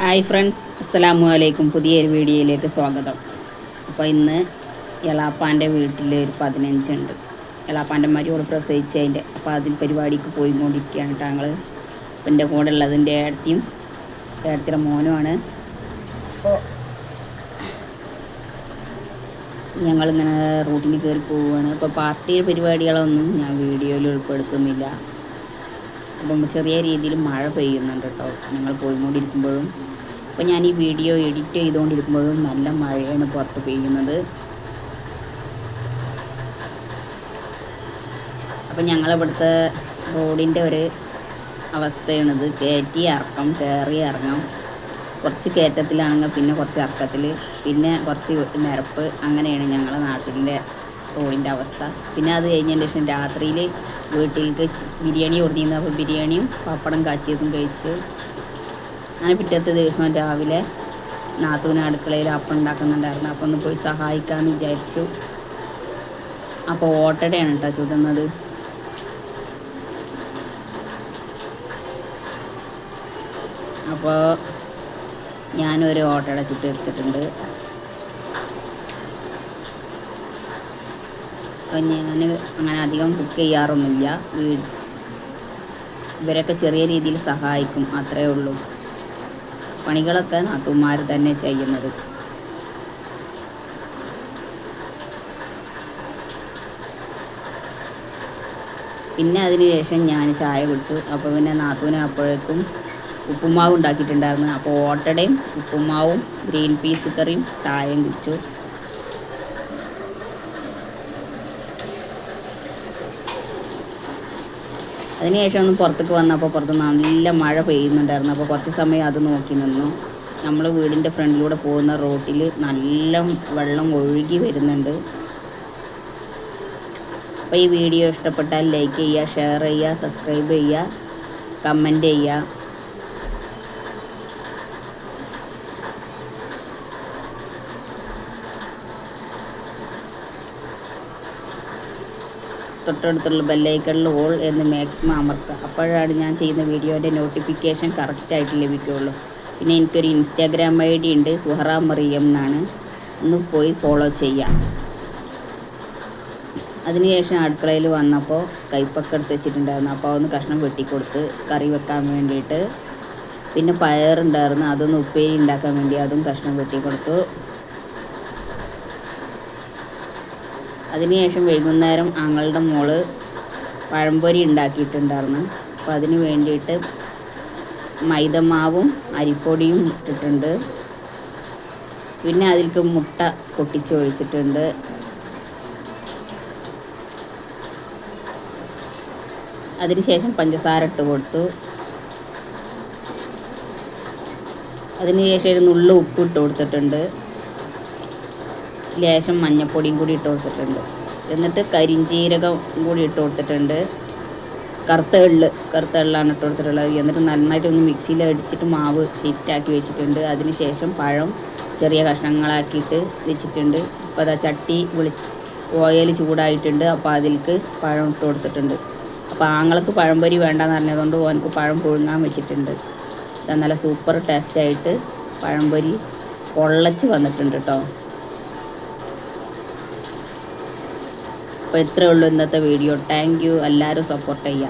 Hi friends, അസ്സലാമു അലൈക്കും. പുതിയൊരു വീഡിയോയിലേക്ക് സ്വാഗതം. അപ്പോൾ ഇന്ന് എളാപ്പാൻ്റെ വീട്ടിൽ ഒരു 15 ഉണ്ട്. എളാപ്പാൻ്റെ മരുമോൾ പ്രസവിച്ചതിൻ്റെ അപ്പോൾ അതിൽ പരിപാടിക്ക് പോയിക്കൊണ്ടിരിക്കുകയാണ് താങ്കൾ. അപ്പം എൻ്റെ കൂടെ ഉള്ളത് എൻ്റെ ഏടത്തിയുടെ മോനുമാണ്. അപ്പോൾ ഞങ്ങളിങ്ങനെ റൂട്ടിന് കയറി പോവുകയാണ്. ഇപ്പോൾ പാർട്ടി പരിപാടികളൊന്നും ഞാൻ വീഡിയോയിൽ ഉൾപ്പെടുത്തുന്നില്ല. അപ്പം ചെറിയ രീതിയിൽ മഴ പെയ്യുന്നുണ്ട് കേട്ടോ ഞങ്ങൾ പോയിക്കൊണ്ടിരിക്കുമ്പോഴും. അപ്പോൾ ഞാൻ ഈ വീഡിയോ എഡിറ്റ് ചെയ്തുകൊണ്ടിരിക്കുമ്പോഴും നല്ല മഴയാണ് പുറത്ത് പെയ്യുന്നത്. അപ്പം ഞങ്ങളിവിടുത്തെ റോഡിൻ്റെ ഒരു അവസ്ഥയാണിത്. കയറ്റി ഇറക്കം, കയറി ഇറങ്ങാം. കുറച്ച് കയറ്റത്തിലാണെങ്കിൽ പിന്നെ കുറച്ച് ഇറക്കത്തിൽ, പിന്നെ കുറച്ച് നിരപ്പ്. അങ്ങനെയാണ് ഞങ്ങളുടെ നാട്ടിലെ റോഡിൻ്റെ അവസ്ഥ. പിന്നെ അത് കഴിഞ്ഞതിന് ശേഷം രാത്രിയിൽ വീട്ടിലേക്ക് ബിരിയാണി കൊടുത്തിരുന്നു. അപ്പോൾ ബിരിയാണിയും പപ്പടം കാച്ചിയതും കഴിച്ച് അങ്ങനെ പിറ്റത്തെ ദിവസം രാവിലെ നാത്തൂന് അടുക്കളയിൽ അപ്പം ഉണ്ടാക്കുന്നുണ്ടായിരുന്നു. അപ്പോൾ ഒന്ന് പോയി സഹായിക്കാമെന്ന് വിചാരിച്ചു. അപ്പോൾ ഓട്ടടയാണ് കേട്ടോ ചുടുന്നത്. അപ്പോൾ ഞാനൊരു ഓട്ടട ചുട്ടെടുത്തിട്ടുണ്ട്. അപ്പം ഞാൻ അങ്ങനെ അധികം കുക്ക് ചെയ്യാറൊന്നുമില്ല. ഇവരൊക്കെ ചെറിയ രീതിയിൽ സഹായിക്കും, അത്രയേ ഉള്ളൂ. പണികളൊക്കെ നാത്തൂന്മാർ തന്നെ ചെയ്യുന്നത്. പിന്നെ അതിന് ശേഷം ഞാൻ ചായ കുടിച്ചു. അപ്പോൾ പിന്നെ നാത്തൂന് അപ്പോഴേക്കും ഉപ്പുമാവ് ഉണ്ടാക്കിയിട്ടുണ്ടായിരുന്നു. അപ്പോൾ ഓട്ടടയും ഉപ്പുമാവും ഗ്രീൻ പീസ് കറിയും ചായയും കുടിച്ചു. അതിനുശേഷം ഒന്ന് പുറത്തേക്ക് വന്നപ്പോൾ പുറത്ത് നല്ല മഴ പെയ്യുന്നുണ്ടായിരുന്നു. അപ്പോൾ കുറച്ച് സമയം അത് നോക്കി നിന്നു. നമ്മൾ വീടിൻ്റെ ഫ്രണ്ടിലൂടെ പോകുന്ന റോട്ടിൽ നല്ല വെള്ളം ഒഴുകി വരുന്നുണ്ട്. അപ്പോൾ ഈ വീഡിയോ ഇഷ്ടപ്പെട്ടാൽ ലൈക്ക് ചെയ്യുക, ഷെയർ ചെയ്യുക, സബ്സ്ക്രൈബ് ചെയ്യുക, കമൻറ്റ് ചെയ്യുക. തൊട്ടടുത്തുള്ള ബെല്ലൈക്കണിൽ ഓൾ എന്ന് മാക്സിമം അമർത്തുക. അപ്പോഴാണ് ഞാൻ ചെയ്യുന്ന വീഡിയോൻ്റെ നോട്ടിഫിക്കേഷൻ കറക്റ്റായിട്ട് ലഭിക്കുകയുള്ളൂ. പിന്നെ എനിക്കൊരു ഇൻസ്റ്റാഗ്രാം ID ഉണ്ട്, സുഹറ മറിയം എന്നാണ്. ഒന്ന് പോയി ഫോളോ ചെയ്യാം. അതിനുശേഷം അടുക്കളയിൽ വന്നപ്പോൾ കൈപ്പൊക്കെ എടുത്ത് വെച്ചിട്ടുണ്ടായിരുന്നു. അപ്പോൾ ഒന്ന് കഷ്ണം വെട്ടിക്കൊടുത്ത് കറി വെക്കാൻ വേണ്ടിയിട്ട്. പിന്നെ പയറുണ്ടായിരുന്നു, അതൊന്ന് ഉപ്പേരി ഉണ്ടാക്കാൻ വേണ്ടി അതും കഷ്ണം വെട്ടിക്കൊടുത്തു. അതിനുശേഷം വൈകുന്നേരം ആങ്ങളുടെ മോള് പഴംപൊരി ഉണ്ടാക്കിയിട്ടുണ്ടായിരുന്നു. അപ്പോൾ അതിന് വേണ്ടിയിട്ട് മൈദമാവും അരിപ്പൊടിയും ഇട്ടിട്ടുണ്ട്. പിന്നെ അതിലേക്ക് മുട്ട പൊട്ടിച്ചൊഴിച്ചിട്ടുണ്ട്. അതിനുശേഷം പഞ്ചസാര ഇട്ട് കൊടുത്തു. അതിനുശേഷം ഒരു നുള്ളു ഉപ്പ് ഇട്ട് കൊടുത്തിട്ടുണ്ട്. ലേശം മഞ്ഞൾപ്പൊടിയും കൂടി ഇട്ട് കൊടുത്തിട്ടുണ്ട്. എന്നിട്ട് കരിഞ്ചീരകം കൂടി ഇട്ട് കൊടുത്തിട്ടുണ്ട്. കറുത്ത എള്ളാണ് ഇട്ട് കൊടുത്തിട്ടുള്ളത്. എന്നിട്ട് നന്നായിട്ടൊന്ന് മിക്സിയിൽ അടിച്ചിട്ട് മാവ് ഷീറ്റാക്കി വെച്ചിട്ടുണ്ട്. അതിനുശേഷം പഴം ചെറിയ കഷ്ണങ്ങളാക്കിയിട്ട് വെച്ചിട്ടുണ്ട്. അപ്പോൾ അതാ ചട്ടി ഓയിൽ ചൂടായിട്ടുണ്ട്. അപ്പോൾ അതിലേക്ക് പഴം ഇട്ട് കൊടുത്തിട്ടുണ്ട്. അപ്പോൾ ആങ്ങൾക്ക് പഴംപൊരി വേണ്ടെന്ന് പറഞ്ഞതുകൊണ്ട് ഓനക്ക് പഴം പുഴുങ്ങാൻ വെച്ചിട്ടുണ്ട്. നല്ല സൂപ്പർ ടേസ്റ്റായിട്ട് പഴംപൊരി പൊള്ളച്ച് വന്നിട്ടുണ്ട് കേട്ടോ. അപ്പോൾ ഇത്രയേ ഉള്ളൂ ഇന്നത്തെ വീഡിയോ. Thank you. എല്ലാവരും സപ്പോർട്ട് ചെയ്യുക.